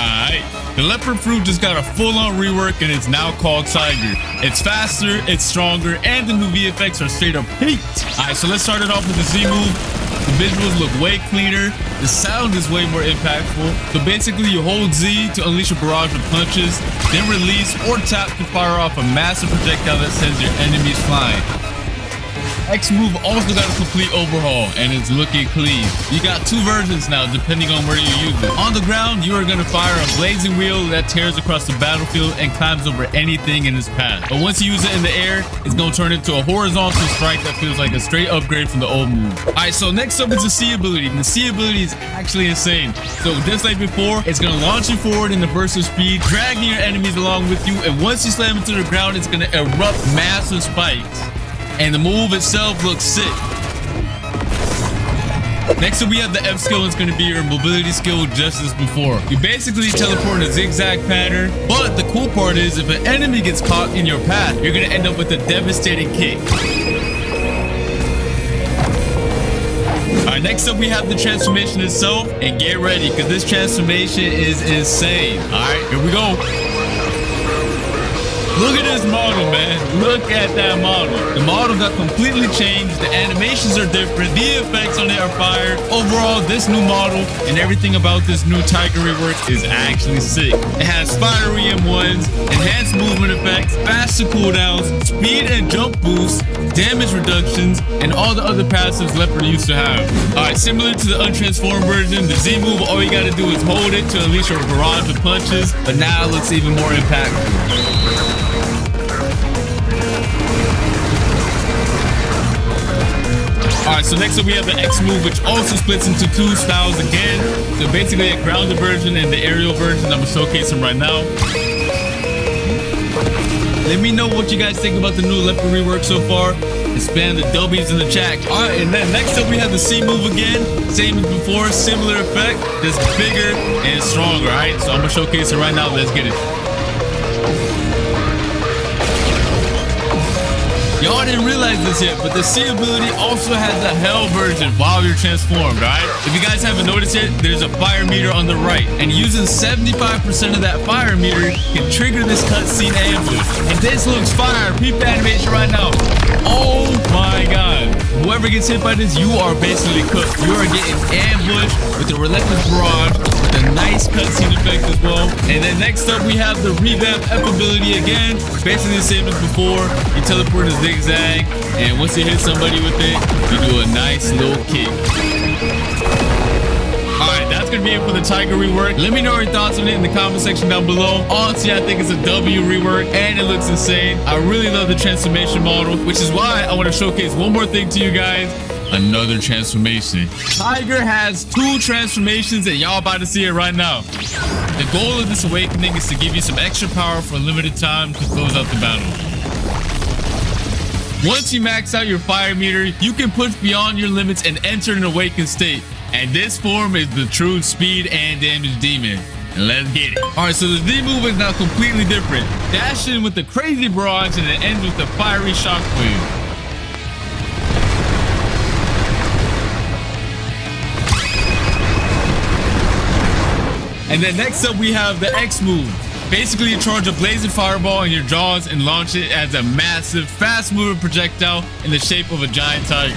Alright, the leopard fruit just got a full-on rework and it's now called Tiger. It's faster, it's stronger, and the new VFX are straight up peaked. Alright, so let's start it off with the Z move. The visuals look way cleaner. The sound is way more impactful. So basically you hold Z to unleash a barrage of punches, then release or tap to fire off a massive projectile that sends your enemies flying. X move also got a complete overhaul and it's looking clean. You got two versions now depending on where you use it. On the ground, you are going to fire a blazing wheel that tears across the battlefield and climbs over anything in its path. But once you use it in the air, it's going to turn into a horizontal strike that feels like a straight upgrade from the old move. Alright, so next up is the C ability. And the C ability is actually insane. So just like before, it's going to launch you forward in the burst of speed, dragging your enemies along with you, and once you slam into the ground, it's going to erupt massive spikes. And the move itself looks sick. Next up, we have the F skill. It's going to be your mobility skill just as before. You basically teleport in a zigzag pattern, but the cool part is if an enemy gets caught in your path, you're going to end up with a devastating kick. Alright, next up we have the transformation itself, and get ready because this transformation is insane. Alright, here we go. Look at this model, man. Look at that model. The model got completely changed. The animations are different. The effects on it are fire. Overall, this new model and everything about this new Tiger rework is actually sick. It has fiery M1s, enhanced movement effects, faster cooldowns, speed and jump boosts, damage reductions, and all the other passives Leopard used to have. Alright, similar to the untransformed version, the Z move, all you gotta do is hold it to unleash a barrage of punches, but now it looks even more impactful. Alright, so next up we have the X move, which also splits into two styles again. So basically a grounded version and the aerial version. I'm gonna showcase them right now. Let me know what you guys think about the new Leopard rework so far, and spam the W's in the chat. Alright, and then next up we have the C move again. Same as before, similar effect, just bigger and stronger. Alright, so I'm gonna showcase it right now. Let's get it. Y'all didn't realize this yet, but the C ability also has the Hell version while you're transformed, alright? If you guys haven't noticed yet, there's a fire meter on the right, and using 75% of that fire meter can trigger this cutscene ambush. And this looks fire. Peep the animation right now. Oh my god. Whoever gets hit by this, you are basically cooked. You are getting ambushed with a relentless barrage, with a nice cutscene effect as well. And then next up, we have the revamped F ability again. Basically the same as before. You teleport to zigzag, and once you hit somebody with it, you do a nice little kick. Alright, that's gonna be it for the Tiger rework. Let me know your thoughts on it in the comment section down below. Honestly, I think it's a W rework and it looks insane. I really love the transformation model, which is why I want to showcase one more thing to you guys. Another transformation. Tiger has two transformations and y'all about to see it right now. The goal of this awakening is to give you some extra power for a limited time to close out the battle. Once you max out your fire meter, you can push beyond your limits and enter an awakened state. And this form is the true speed and damage demon. And let's get it. Alright, so the Z move is now completely different. Dash in with the crazy barrage and it ends with the fiery shockwave. And then next up we have the X move. Basically, you charge a blazing fireball in your jaws and launch it as a massive, fast-moving projectile in the shape of a giant tiger.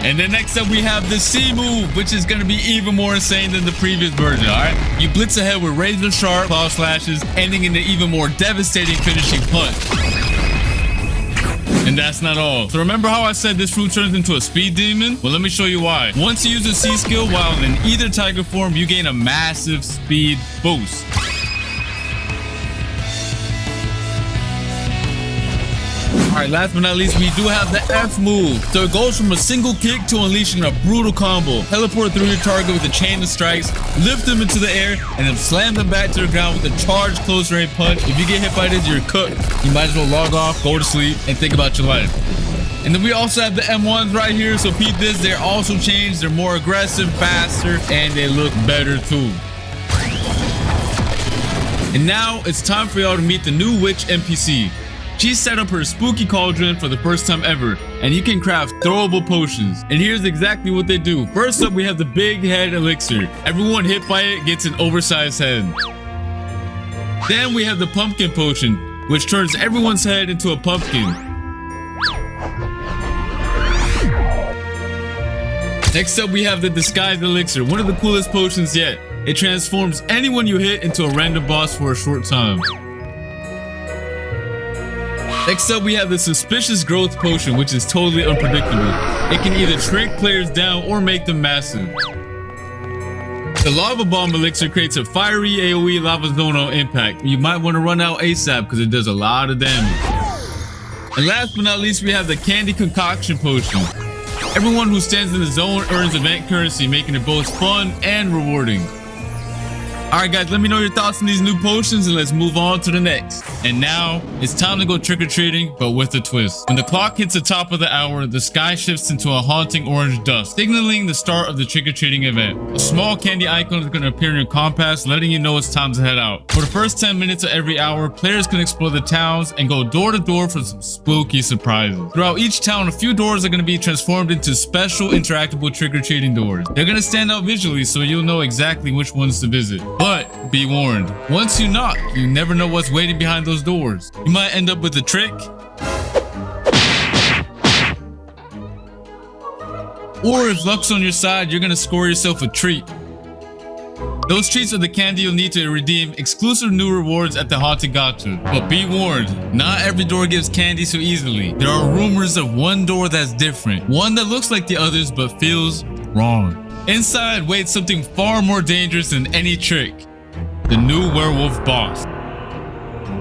And then next up, we have the C move, which is going to be even more insane than the previous version, alright? You blitz ahead with razor-sharp claw slashes, ending in an even more devastating finishing punch. And that's not all. So remember how I said this fruit turns into a speed demon? Well, let me show you why. Once you use the C skill while in either tiger form, you gain a massive speed boost. Alright, last but not least, we do have the F move. So it goes from a single kick to unleashing a brutal combo. Teleport through your target with a chain of strikes, lift them into the air, and then slam them back to the ground with a charged close range punch. If you get hit by this, you're cooked. You might as well log off, go to sleep, and think about your life. And then we also have the M1s right here. So peep this, they're also changed. They're more aggressive, faster, and they look better too. And now it's time for y'all to meet the new witch NPC. She set up her spooky cauldron for the first time ever, and you can craft throwable potions. And here's exactly what they do. First up, we have the big head elixir. Everyone hit by it gets an oversized head. Then we have the pumpkin potion, which turns everyone's head into a pumpkin. Next up, we have the disguised elixir, one of the coolest potions yet. It transforms anyone you hit into a random boss for a short time. Next up, we have the suspicious growth potion, which is totally unpredictable. It can either shrink players down or make them massive. The lava bomb elixir creates a fiery AoE lava zone on impact. You might want to run out ASAP because it does a lot of damage. And last but not least, we have the candy concoction potion. Everyone who stands in the zone earns event currency, making it both fun and rewarding. Alright guys, let me know your thoughts on these new potions and let's move on to the next. And now, it's time to go trick-or-treating, but with a twist. When the clock hits the top of the hour, the sky shifts into a haunting orange dust, signaling the start of the trick-or-treating event. A small candy icon is going to appear in your compass, letting you know it's time to head out. For the first 10 minutes of every hour, players can explore the towns and go door to door for some spooky surprises. Throughout each town, a few doors are going to be transformed into special interactable trick-or-treating doors. They're going to stand out visually so you'll know exactly which ones to visit. But be warned, once you knock, you never know what's waiting behind those doors. You might end up with a trick, or if luck's on your side, you're gonna score yourself a treat. Those treats are the candy you'll need to redeem exclusive new rewards at the Haunted Gacha. But be warned, not every door gives candy so easily. There are rumors of one door that's different, one that looks like the others but feels wrong. Inside waits something far more dangerous than any trick. The new werewolf boss.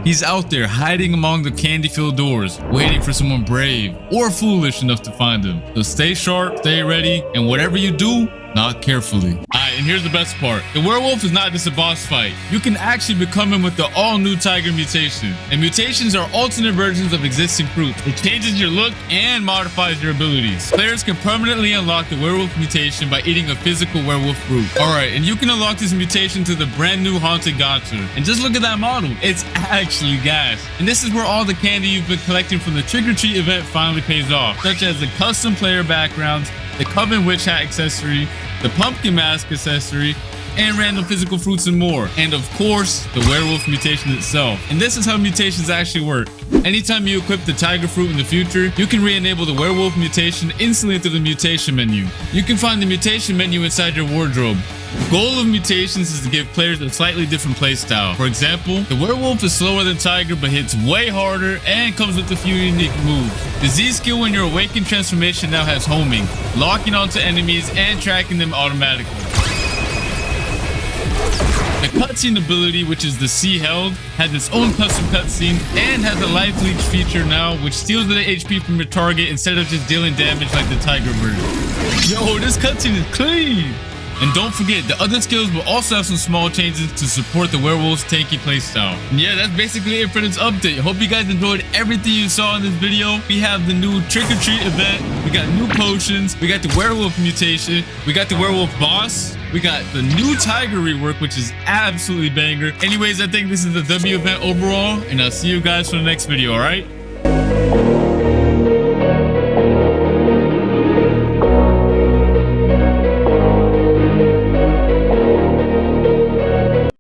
He's out there hiding among the candy-filled doors, waiting for someone brave or foolish enough to find him. So stay sharp, stay ready, and whatever you do, knock carefully. Alright, and here's the best part. The werewolf is not just a boss fight. You can actually become him with the all-new tiger mutation. And mutations are alternate versions of existing fruits. It changes your look and modifies your abilities. Players can permanently unlock the werewolf mutation by eating a physical werewolf fruit. Alright, and you can unlock this mutation to the brand new Haunted Gacha. And just look at that model. It's actually gas. And this is where all the candy you've been collecting from the trick-or-treat event finally pays off, such as the custom player backgrounds, the Coven Witch Hat accessory, the Pumpkin Mask accessory, and random physical fruits and more. And of course, the werewolf mutation itself. And this is how mutations actually work. Anytime you equip the tiger fruit in the future, you can re-enable the werewolf mutation instantly through the mutation menu. You can find the mutation menu inside your wardrobe. The goal of mutations is to give players a slightly different playstyle. For example, the werewolf is slower than tiger but hits way harder and comes with a few unique moves. The Z skill when your awakened transformation now has homing, locking onto enemies and tracking them automatically. The cutscene ability, which is the C held, has its own custom cutscene and has a life leech feature now, which steals the HP from your target instead of just dealing damage like the tiger version. Yo, this cutscene is clean! And don't forget, the other skills will also have some small changes to support the werewolf's tanky playstyle. And yeah, that's basically it for this update. Hope you guys enjoyed everything you saw in this video. We have the new trick-or-treat event, we got new potions, we got the werewolf mutation, we got the werewolf boss, we got the new tiger rework, which is absolutely banger. Anyways, I think this is the W event overall, and I'll see you guys for the next video, alright?